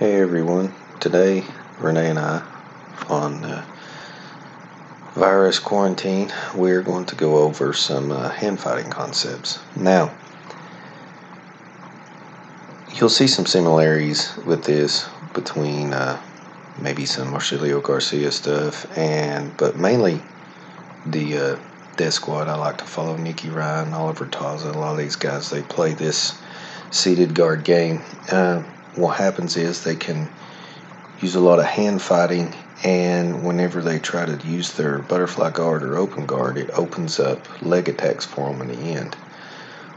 Hey everyone, today Renee and I on virus quarantine, we're going to go over some hand fighting concepts. Now, you'll see some similarities with this between maybe some Marcilio Garcia stuff, but mainly the Death Squad. I like to follow Nicky Ryan, Oliver Taza, a lot of these guys, they play this seated guard game. What happens is they can use a lot of hand fighting, and whenever they try to use their butterfly guard or open guard, it opens up leg attacks for them in the end.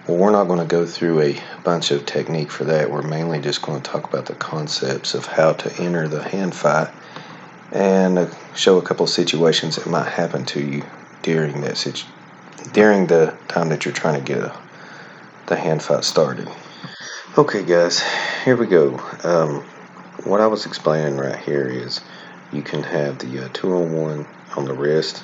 Well, we're not going to go through a bunch of technique for that. We're mainly just going to talk about the concepts of how to enter the hand fight and show a couple of situations that might happen to you during the time that you're trying to get the hand fight started. Okay guys, here we go. What I was explaining right here is you can have the 2-on-1 on the wrist,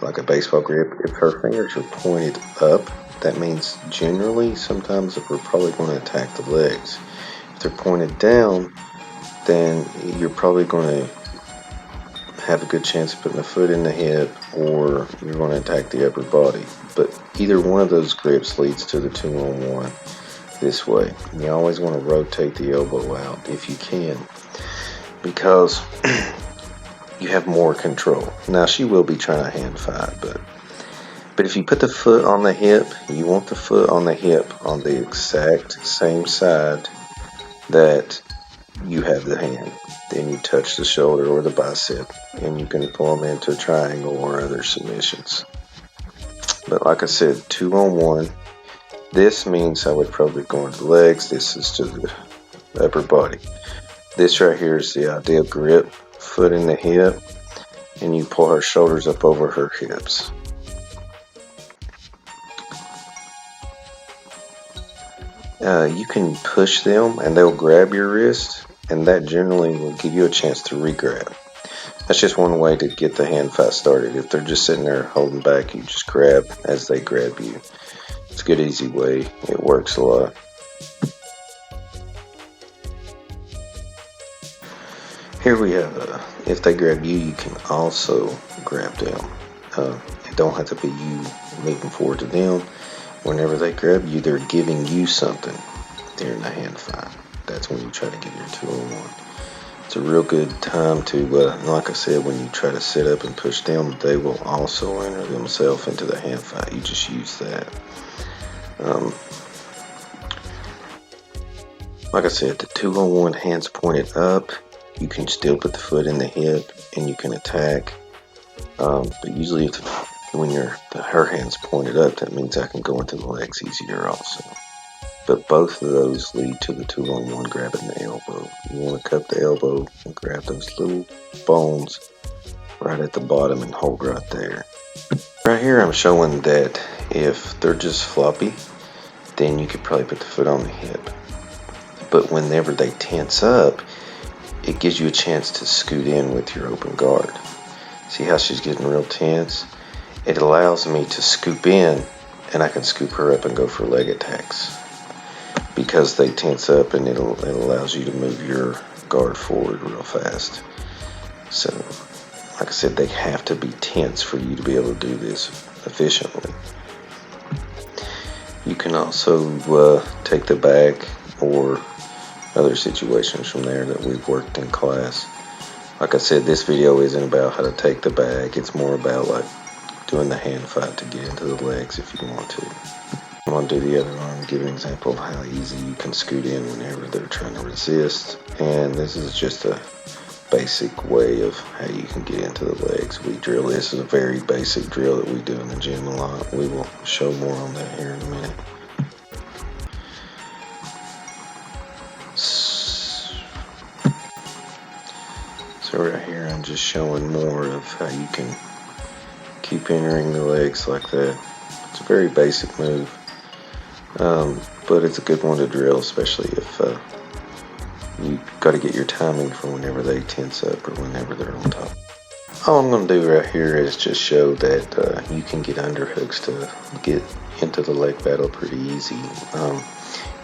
like a baseball grip. If her fingers are pointed up, that means generally sometimes we're probably going to attack the legs. If they're pointed down, then you're probably going to have a good chance of putting the foot in the hip, or you're going to attack the upper body. But either one of those grips leads to the 2-on-1. This way. You always want to rotate the elbow out if you can, because you have more control. Now she will be trying to hand fight, but if you put the foot on the hip, you want the foot on the hip on the exact same side that you have the hand. Then you touch the shoulder or the bicep, and you can pull them into a triangle or other submissions. But like I said, 2-on-1. This means I would probably go into the legs. This is to the upper body. This right here is the ideal grip. Foot in the hip, and you pull her shoulders up over her hips. You can push them and they'll grab your wrist, and that generally will give you a chance to re-grab. That's just one way to get the hand fight started. If they're just sitting there holding back, you just grab as they grab you. It's a good, easy way. It works a lot. Here we have, if they grab you, you can also grab them. It don't have to be you moving forward to them. Whenever they grab you, they're giving you something during the hand fight. That's when you try to get your 2-on-1. It's a real good time to, like I said, when you try to sit up and push them, they will also enter themselves into the hand fight. You just use that. Like I said, the 2-on-1, hands pointed up, you can still put the foot in the hip and you can attack. But usually when her hands pointed up, that means I can go into the legs easier also. But both of those lead to the 2-on-1 grabbing the elbow. You want to cup the elbow and grab those little bones right at the bottom and hold right there. Right here I'm showing that if they're just floppy, then you could probably put the foot on the hip. But whenever they tense up, it gives you a chance to scoot in with your open guard. See how she's getting real tense? It allows me to scoop in, and I can scoop her up and go for leg attacks, because they tense up, and it allows you to move your guard forward real fast. So, like I said, they have to be tense for you to be able to do this efficiently. You can also take the back or other situations from there that we've worked in class. Like I said, this video isn't about how to take the back. It's more about like doing the hand fight to get into the legs if you want to. I'm going to do the other arm and give an example of how easy you can scoot in whenever they're trying to resist. And this is just a basic way of how you can get into the legs. We drill this is a very basic drill that we do in the gym a lot. We will show more on that here in a minute. So right here I'm just showing more of how you can keep entering the legs like that. It's a very basic move, but it's a good one to drill, especially if you got to get your timing for whenever they tense up or whenever they're on top. All I'm going to do right here is just show that you can get underhooks to get into the leg battle pretty easy.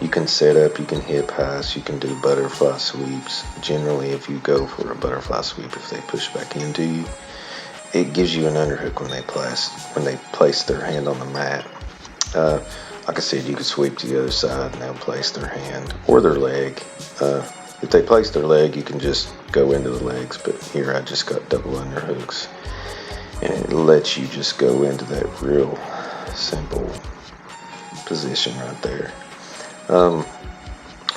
You can set up, you can hip highs, you can do butterfly sweeps. Generally, if you go for a butterfly sweep, if they push back into you, it gives you an underhook when they place their hand on the mat. Like I said, you could sweep to the other side and they'll place their hand or their leg. If they place their leg, you can just go into the legs, but here I just got double underhooks, and it lets you just go into that real simple position right there.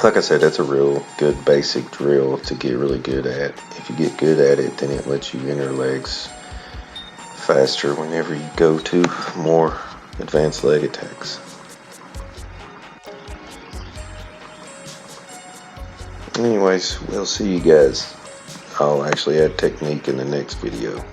Like I said, that's a real good basic drill to get really good at. If you get good at it, then it lets you enter legs faster whenever you go to more advanced leg attacks. Anyways, we'll see you guys. I'll actually add technique in the next video.